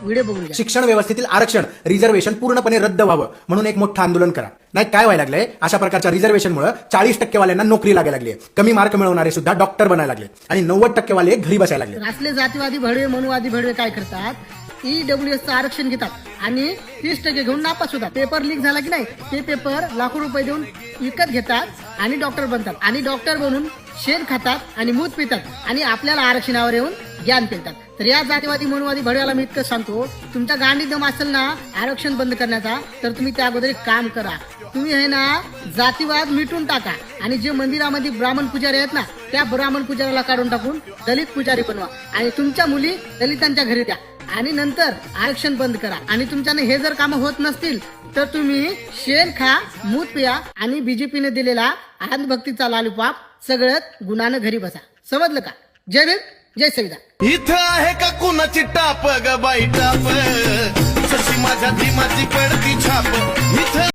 Video बघून घ्या. शिक्षण व्यवस्थेतील आरक्षण रिझर्वेशन पूर्णपणे रद्द व्हावं म्हणून एक मोठं आंदोलन करा. नाही काय व्हायला लागलंय, अशा प्रकारच्या रिझर्वेशनमुळे 40% वाल्यांना नोकरी लागायला लागली, कमी मार्क मिळवणारे सुद्धा डॉक्टर बनायला लागले आणि 90% वाले घरी बसायला लागले. असले जातीवादी भडवे मनुवादी भडवे काय करतात, ईडब्ल्यूएसचं आरक्षण घेतात आणि 30% घेऊन नापास होतात. पेपर लीक झाला की नाही, ते पेपर लाखो रुपये देऊन विकत घेतात आणि डॉक्टर बनतात आणि डॉक्टर बनून शेण खातात आणि मूत पितात आणि आपल्याला आरक्षणावर येऊन ज्ञान पितात. तर या जातीवादी मनुवादी भडव्याला मी इतकं सांगतो, तुमच्या गांडी दम असेल ना आरक्षण बंद करण्याचा, तर तुम्ही त्या अगोदर एक काम करा. तुम्ही आहे ना जातीवाद मिटून टाका आणि जे मंदिरामध्ये ब्राह्मण पुजारी आहेत ना, त्या ब्राह्मण पुजाऱ्याला काढून टाकून दलित पुजारी बनवा आणि तुमच्या मुली दलितांच्या घरी द्या आणि नंतर आरक्षण बंद करा. आणि तुमच्याने हे जर कामं होत नसतील तर तुम्ही शेण खा, मूत पिया आणि बीजेपीने दिलेला अंधभक्तीचा लालूपाप सगळ्यात गुणानं घरी बसा. समजलं का? जय भीम, जय संविधान. इथं आहे का कुणाची टाप ग बाई टाप, जशी माझ्या धीमाची पडती छाप.